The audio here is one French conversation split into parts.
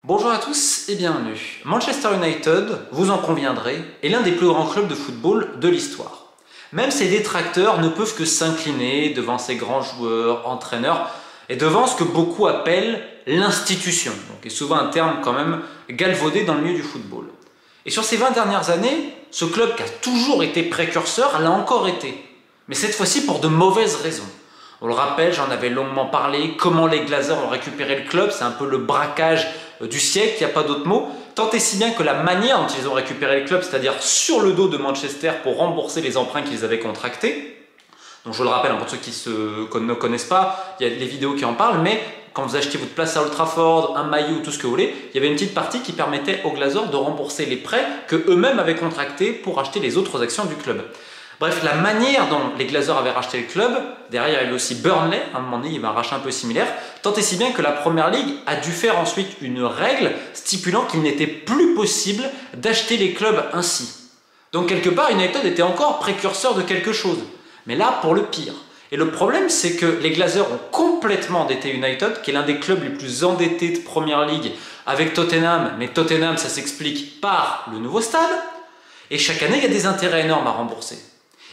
Bonjour à tous et bienvenue. Manchester United, vous en conviendrez, est l'un des plus grands clubs de football de l'histoire. Même ses détracteurs ne peuvent que s'incliner devant ses grands joueurs, entraîneurs et devant ce que beaucoup appellent l'institution, qui est souvent un terme quand même galvaudé dans le milieu du football. Et sur ces 20 dernières années, ce club qui a toujours été précurseur l'a encore été. Mais cette fois-ci pour de mauvaises raisons. On le rappelle, j'en avais longuement parlé, comment les Glazers ont récupéré le club, c'est un peu le braquage du siècle, il n'y a pas d'autre mot. Tant et si bien que la manière dont ils ont récupéré le club, c'est-à-dire sur le dos de Manchester pour rembourser les emprunts qu'ils avaient contractés, donc je le rappelle, pour ceux qui ne connaissent pas, il y a les vidéos qui en parlent, mais quand vous achetiez votre place à Old Trafford, un maillot, tout ce que vous voulez, il y avait une petite partie qui permettait aux Glazers de rembourser les prêts qu'eux-mêmes avaient contractés pour acheter les autres actions du club. Bref, la manière dont les Glazers avaient racheté le club, derrière il y avait aussi Burnley, à un moment donné il y avait un rachat un peu similaire, tant et si bien que la Première Ligue a dû faire ensuite une règle stipulant qu'il n'était plus possible d'acheter les clubs ainsi. Donc quelque part United était encore précurseur de quelque chose, mais là pour le pire. Et le problème c'est que les Glazers ont complètement endetté United, qui est l'un des clubs les plus endettés de Première Ligue avec Tottenham, mais Tottenham ça s'explique par le nouveau stade, et chaque année il y a des intérêts énormes à rembourser.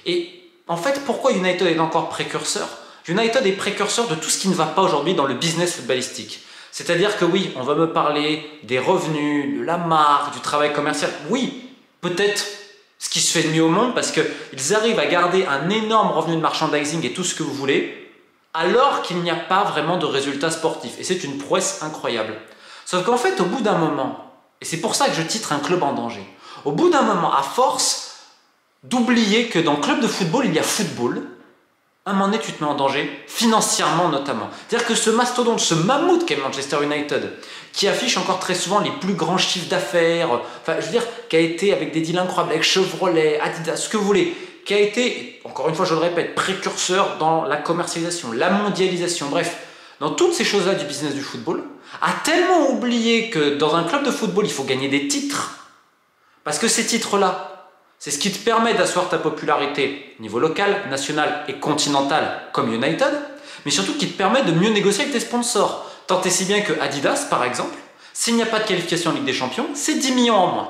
Et en fait, pourquoi United est encore précurseur? United est précurseur de tout ce qui ne va pas aujourd'hui dans le business footballistique. C'est-à-dire que oui, on va me parler des revenus, de la marque, du travail commercial. Oui, peut-être ce qui se fait de mieux au monde parce qu'ils arrivent à garder un énorme revenu de merchandising et tout ce que vous voulez, alors qu'il n'y a pas vraiment de résultats sportifs. Et c'est une prouesse incroyable. Sauf qu'en fait, au bout d'un moment, et c'est pour ça que je titre un club en danger, au bout d'un moment, à force d'oublier que dans le club de football, il y a football, à un moment donné, tu te mets en danger, financièrement notamment. C'est-à-dire que ce mastodonte, ce mammouth qu'est Manchester United, qui affiche encore très souvent les plus grands chiffres d'affaires, enfin, je veux dire, qui a été avec des deals incroyables, avec Chevrolet, Adidas, ce que vous voulez, qui a été, encore une fois, je le répète, précurseur dans la commercialisation, la mondialisation, bref, dans toutes ces choses-là du business du football, a tellement oublié que dans un club de football, il faut gagner des titres, parce que ces titres-là, c'est ce qui te permet d'asseoir ta popularité au niveau local, national et continental comme United, mais surtout qui te permet de mieux négocier avec tes sponsors. Tant et si bien que Adidas, par exemple, s'il n'y a pas de qualification en Ligue des Champions, c'est 10 millions en moins.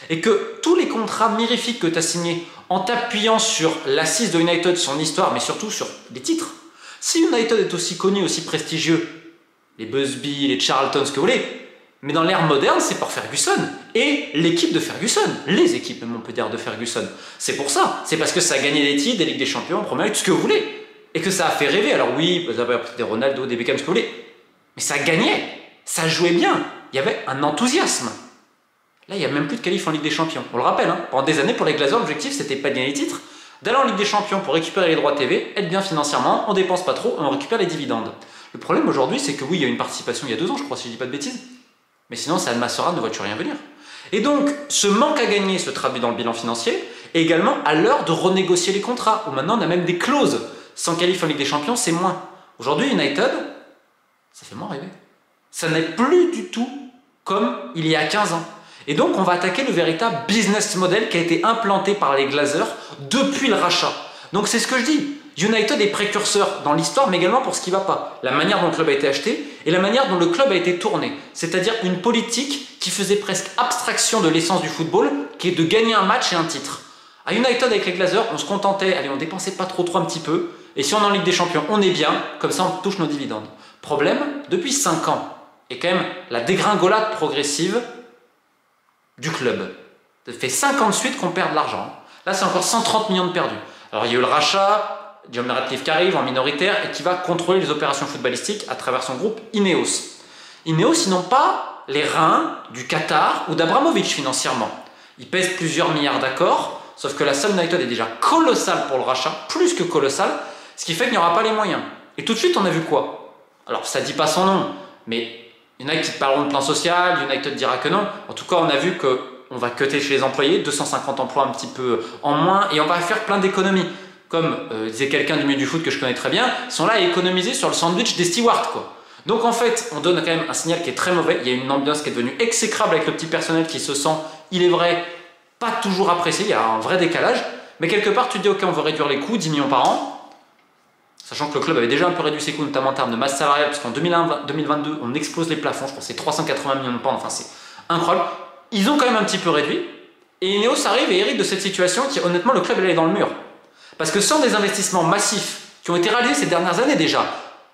Et que tous les contrats mirifiques que tu as signés en t'appuyant sur l'assise de United, son histoire, mais surtout sur les titres, si United est aussi connu, aussi prestigieux, les Busby, les Charlton, ce que vous voulez, mais dans l'ère moderne, c'est par Ferguson et l'équipe de Ferguson, les équipes même on peut dire de Ferguson. C'est pour ça, c'est parce que ça a gagné des titres, des Ligues des Champions, Première Ligue, tout ce que vous voulez, et que ça a fait rêver. Alors oui, vous avez des Ronaldo, des Beckham, ce que vous voulez, mais ça gagnait, ça jouait bien, il y avait un enthousiasme. Là, il n'y a même plus de qualif en Ligue des Champions. On le rappelle, pendant des années pour les Glazers, l'objectif c'était pas de gagner les titres, d'aller en Ligue des Champions pour récupérer les droits TV, être bien financièrement, on dépense pas trop, et on récupère les dividendes. Le problème aujourd'hui, c'est que oui, il y a une participation il y a 2 ans, je crois, si je dis pas de bêtises. Mais sinon, ça Al-Massora ne voit-tu rien venir. Et donc, ce manque à gagner se traduit dans le bilan financier, et également à l'heure de renégocier les contrats, où maintenant on a même des clauses. Sans qualif en Ligue des Champions, c'est moins. Aujourd'hui, United, ça fait moins rêver. Ça n'est plus du tout comme il y a 15 ans. Et donc, on va attaquer le véritable business model qui a été implanté par les Glazers depuis le rachat. Donc, c'est ce que je dis. United est précurseur dans l'histoire, mais également pour ce qui ne va pas. La manière dont le club a été acheté et la manière dont le club a été tourné. C'est-à-dire une politique qui faisait presque abstraction de l'essence du football, qui est de gagner un match et un titre. À United, avec les Glazers, on se contentait, allez, on dépensait pas trop un petit peu, et si on est en Ligue des Champions, on est bien, comme ça on touche nos dividendes. Problème, depuis 5 ans, et quand même la dégringolade progressive du club. Ça fait 5 ans de suite qu'on perd de l'argent. Là, c'est encore 130 millions de perdus. Alors, il y a eu le rachat, John Ratcliffe qui arrive en minoritaire et qui va contrôler les opérations footballistiques à travers son groupe Ineos. Ineos, ils n'ont pas les reins du Qatar ou d'Abramovich financièrement. Ils pèsent plusieurs milliards d'accords, sauf que la somme United est déjà colossale pour le rachat, plus que colossale, ce qui fait qu'il n'y aura pas les moyens. Et tout de suite, on a vu quoi? Alors, ça ne dit pas son nom, mais il y en a qui parleront de plan social, United dira que non. En tout cas, on a vu qu'on va cutter chez les employés, 250 emplois un petit peu en moins, et on va faire plein d'économies. Comme disait quelqu'un du milieu du foot que je connais très bien, ils sont là à économiser sur le sandwich des stewards, quoi. Donc en fait, on donne quand même un signal qui est très mauvais. Il y a une ambiance qui est devenue exécrable avec le petit personnel qui se sent, il est vrai, pas toujours apprécié. Il y a un vrai décalage. Mais quelque part, tu te dis, ok, on veut réduire les coûts, 10 millions par an. sachant que le club avait déjà un peu réduit ses coûts, notamment en termes de masse salariale, parce qu'en 2022, on explose les plafonds, je crois que c'est 380 millions de pounds, enfin c'est incroyable. Ils ont quand même un petit peu réduit, et Ineos arrive et hérite de cette situation qui, honnêtement, le club est dans le mur. Parce que sans des investissements massifs qui ont été réalisés ces dernières années déjà,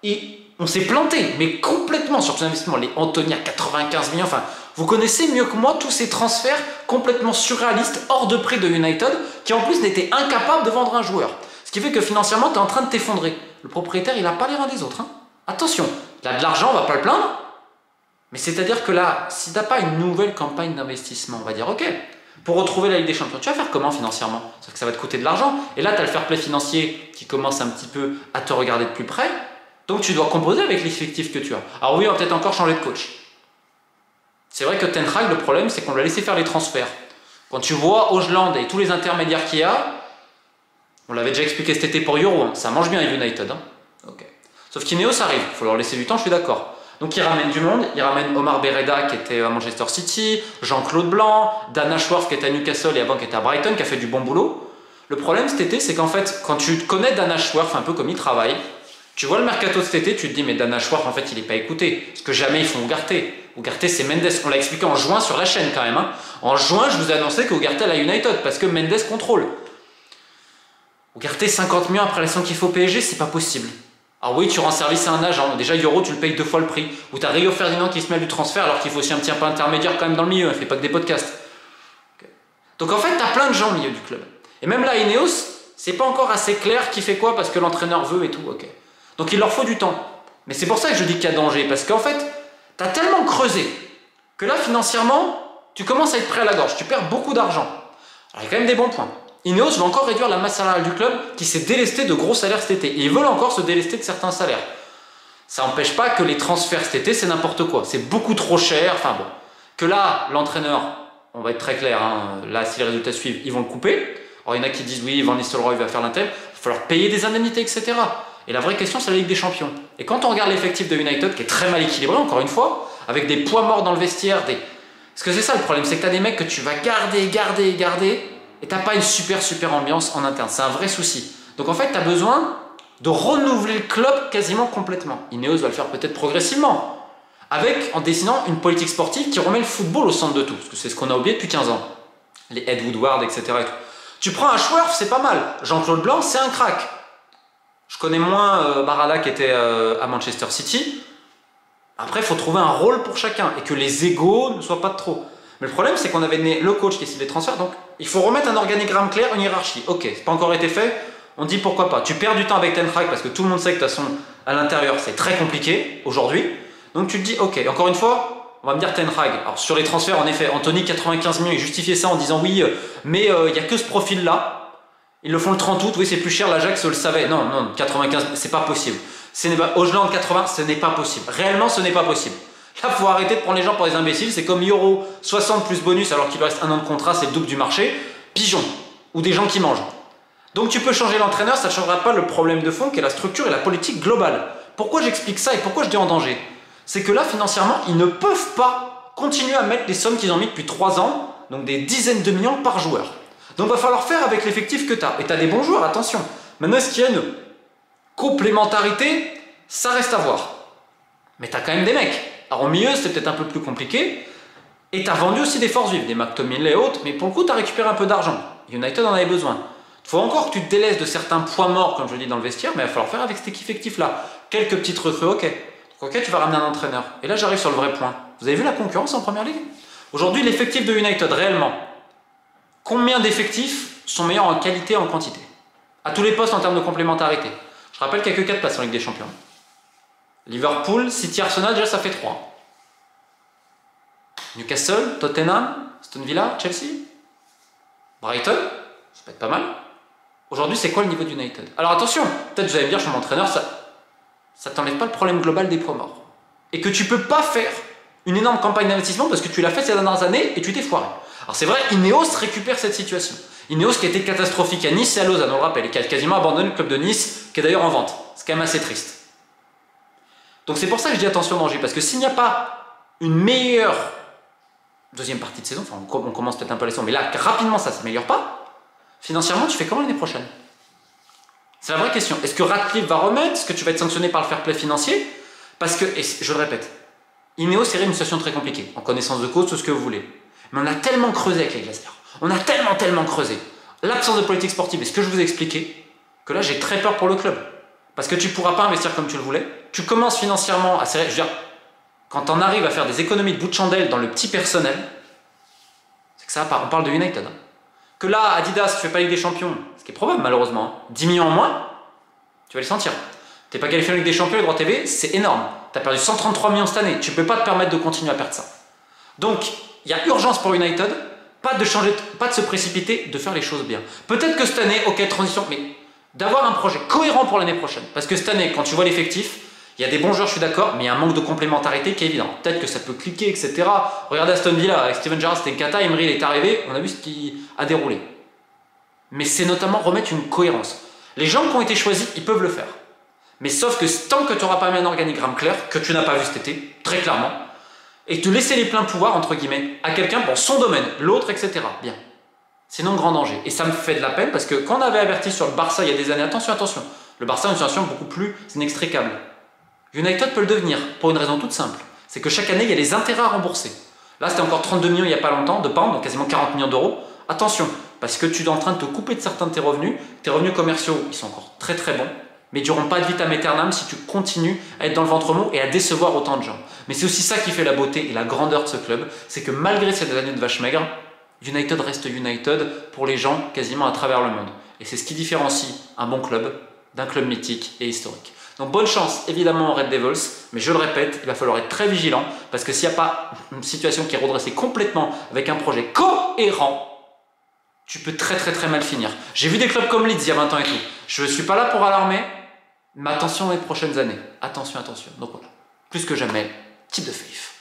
et on s'est planté, mais complètement sur ces investissements, les Anthony à 95 millions, enfin, vous connaissez mieux que moi tous ces transferts complètement surréalistes, hors de prix de United, qui en plus n'étaient incapables de vendre un joueur. Ce qui fait que financièrement, tu es en train de t'effondrer. Le propriétaire, il n'a pas les reins des autres. Hein. Attention, il a de l'argent, on va pas le plaindre, mais c'est-à-dire que là, si tu n'as pas une nouvelle campagne d'investissement, on va dire, ok, pour retrouver la Ligue des Champions, tu vas faire comment financièrement? Parce que ça va te coûter de l'argent. Et là, tu as le fair play financier qui commence un petit peu à te regarder de plus près. Donc tu dois composer avec l'effectif que tu as. Alors oui, on va peut-être encore changer de coach. C'est vrai que Ten Hag, le problème, c'est qu'on l'a laissé faire les transferts. Quand tu vois Hojland et tous les intermédiaires qu'il y a, on l'avait déjà expliqué cet été pour Euro, hein, ça mange bien à United. Hein. Okay. Sauf qu'Ineos arrive, il faut leur laisser du temps, je suis d'accord. Donc il ramène du monde, il ramène Omar Berreda qui était à Manchester City, Jean-Claude Blanc, Dan Ashworth qui était à Newcastle et avant qui était à Brighton, qui a fait du bon boulot. Le problème cet été, c'est qu'en fait, quand tu connais Dan Ashworth, un peu comme il travaille, tu vois le mercato de cet été, tu te dis mais Dan Ashworth en fait il n'est pas écouté, parce que jamais ils font Ugarte. Ugarte c'est Mendes, on l'a expliqué en juin sur la chaîne quand même. Hein. En juin je vous ai annoncé qu'Ugarte à United, parce que Mendes contrôle. Ugarte 50 millions après la saison qu'il faut au PSG, c'est pas possible. Alors oui, tu rends service à un agent, déjà Euro tu le payes 2 fois le prix, ou tu as Rio Ferdinand qui se mêle du transfert alors qu'il faut aussi un petit peu intermédiaire quand même dans le milieu, il ne fait pas que des podcasts. Okay. Donc en fait tu as plein de gens au milieu du club. Et même là Ineos, c'est pas encore assez clair qui fait quoi parce que l'entraîneur veut et tout, ok. Donc il leur faut du temps. Mais c'est pour ça que je dis qu'il y a danger, parce qu'en fait, tu as tellement creusé que là financièrement, tu commences à être prêt à la gorge, tu perds beaucoup d'argent. Alors il y a quand même des bons points. Ineos va encore réduire la masse salariale du club qui s'est délesté de gros salaires cet été. Et ils veulent encore se délester de certains salaires. Ça n'empêche pas que les transferts cet été, c'est n'importe quoi. C'est beaucoup trop cher. Enfin bon. Que là, l'entraîneur, on va être très clair, hein, là, si les résultats suivent, ils vont le couper. Alors il y en a qui disent oui, Van Nistelrooy va faire l'intérim. Il va falloir payer des indemnités, etc. Et la vraie question, c'est la Ligue des Champions. Et quand on regarde l'effectif de United, qui est très mal équilibré, encore une fois, avec des poids morts dans le vestiaire, parce que c'est ça le problème, c'est que tu as des mecs que tu vas garder, et tu n'as pas une super ambiance en interne. C'est un vrai souci. Donc en fait, tu as besoin de renouveler le club quasiment complètement. Ineos va le faire peut-être progressivement, en dessinant une politique sportive qui remet le football au centre de tout, parce que c'est ce qu'on a oublié depuis 15 ans. Les Ed Woodward, etc. Et tout. Tu prends Ashworth, c'est pas mal. Jean-Claude Blanc, c'est un crack. Je connais moins Barala qui était à Manchester City. Après, il faut trouver un rôle pour chacun et que les égos ne soient pas de trop. Mais le problème, c'est qu'on avait le coach qui décide des transferts, donc il faut remettre un organigramme clair, une hiérarchie. Ok, c'est pas encore été fait, on dit pourquoi pas. Tu perds du temps avec Ten Hag parce que tout le monde sait que de toute façon, à l'intérieur, c'est très compliqué aujourd'hui. Donc tu te dis, ok, encore une fois, on va me dire Ten Hag. Alors sur les transferts, en effet, Anthony 95 millions, il justifiait ça en disant oui, mais il n'y a que ce profil-là. Ils le font le 30 août, oui, c'est plus cher, l'Ajax le savait. Non, 95, c'est pas possible. Hojland 80, ce n'est pas possible. Réellement, ce n'est pas possible. Là, il faut arrêter de prendre les gens pour des imbéciles. C'est comme Euro, 60 plus bonus alors qu'il lui reste un an de contrat, c'est le double du marché. Pigeon, ou des gens qui mangent. Donc tu peux changer l'entraîneur, ça ne changera pas le problème de fond qui est la structure et la politique globale. Pourquoi j'explique ça et pourquoi je dis en danger? C'est que là, financièrement, ils ne peuvent pas continuer à mettre les sommes qu'ils ont mis depuis 3 ans, donc des dizaines de millions par joueur. Donc il va falloir faire avec l'effectif que tu as. Et tu as des bons joueurs, attention. Maintenant, est-ce qu'il y a une complémentarité? Ça reste à voir. Mais tu as quand même des mecs. Alors au milieu, c'était peut-être un peu plus compliqué. Et tu as vendu aussi des forces vives, des McTominay et autres. Mais pour le coup, tu as récupéré un peu d'argent. United en avait besoin. Il faut encore que tu te délaisses de certains poids morts, comme je le dis dans le vestiaire, mais il va falloir faire avec cet effectif-là. Quelques petites recrues, ok. Donc, ok, tu vas ramener un entraîneur. Et là, j'arrive sur le vrai point. Vous avez vu la concurrence en première ligue? Aujourd'hui, l'effectif de United, réellement, combien d'effectifs sont meilleurs en qualité et en quantité? À tous les postes en termes de complémentarité. Je rappelle qu'il n'y a que 4 places en Ligue des Champions. Liverpool, City, Arsenal, déjà ça fait 3. Newcastle, Tottenham, Aston Villa, Chelsea, Brighton, ça peut être pas mal. Aujourd'hui, c'est quoi le niveau d'United? Alors attention, peut-être vous allez me dire, je suis mon entraîneur, ça t'enlève pas le problème global des poids morts. Et que tu peux pas faire une énorme campagne d'investissement parce que tu l'as fait ces dernières années et tu t'es foiré. Alors c'est vrai, Ineos récupère cette situation. Ineos qui a été catastrophique à Nice et à Lausanne, on le rappelle, et qui a quasiment abandonné le club de Nice, qui est d'ailleurs en vente. C'est quand même assez triste. Donc c'est pour ça que je dis attention au danger, parce que s'il n'y a pas une meilleure deuxième partie de saison, enfin on commence peut-être un peu la saison, mais là rapidement ça ne s'améliore pas, financièrement tu fais comment l'année prochaine? C'est la vraie question. Est-ce que Ratcliffe va remettre? Est-ce que tu vas être sanctionné par le fair play financier? Parce que, et je le répète, Ineos est une situation très compliquée, en connaissance de cause, tout ce que vous voulez. Mais on a tellement creusé avec les Glazers. On a tellement creusé. L'absence de politique sportive et ce que je vous ai expliqué, que là j'ai très peur pour le club. Parce que tu ne pourras pas investir comme tu le voulais. Tu commences financièrement à serrer. Je veux dire, quand on arrive à faire des économies de bout de chandelle dans le petit personnel, c'est que ça part. On parle de United. Hein. Que là, Adidas, tu fais pas Ligue des Champions, ce qui est probable malheureusement, 10 millions en moins, tu vas les sentir. Tu n'es pas qualifié en Ligue des Champions, les droits TV, c'est énorme. Tu as perdu 133 millions cette année, tu ne peux pas te permettre de continuer à perdre ça. Donc, il y a urgence pour United, pas de se précipiter, de faire les choses bien. Peut-être que cette année, ok, transition, mais d'avoir un projet cohérent pour l'année prochaine. Parce que cette année, quand tu vois l'effectif, il y a des bons joueurs, je suis d'accord, mais il y a un manque de complémentarité qui est évident. Peut-être que ça peut cliquer, etc. Regardez Aston Villa, avec Steven Gerrard, c'était une cata, Emery il est arrivé, on a vu ce qui a déroulé. Mais c'est notamment remettre une cohérence. Les gens qui ont été choisis, ils peuvent le faire. Mais sauf que tant que tu n'auras pas mis un organigramme clair, que tu n'as pas vu cet été, très clairement, et te laisser les pleins pouvoirs, entre guillemets, à quelqu'un pour son domaine, l'autre, etc. Bien. Sinon, grand danger. Et ça me fait de la peine parce que quand on avait averti sur le Barça il y a des années, attention, le Barça est une situation beaucoup plus inextricable. United peut le devenir pour une raison toute simple. C'est que chaque année, il y a les intérêts à rembourser. Là, c'était encore 32 millions il n'y a pas longtemps, de pounds, donc quasiment 40 millions d'euros. Attention, parce que tu es en train de te couper de certains de tes revenus. Tes revenus commerciaux, ils sont encore très bons, mais ils dureront pas de vitam aeternam si tu continues à être dans le ventre mou et à décevoir autant de gens. Mais c'est aussi ça qui fait la beauté et la grandeur de ce club, c'est que malgré ces années de vache maigre, United reste United pour les gens quasiment à travers le monde. Et c'est ce qui différencie un bon club d'un club mythique et historique. Donc bonne chance évidemment aux Red Devils, mais je le répète, il va falloir être très vigilant parce que s'il n'y a pas une situation qui est redressée complètement avec un projet cohérent, tu peux très mal finir. J'ai vu des clubs comme Leeds il y a 20 ans et tout. Je ne suis pas là pour alarmer, mais attention les prochaines années. Attention. Donc voilà, plus que jamais, keep the faith.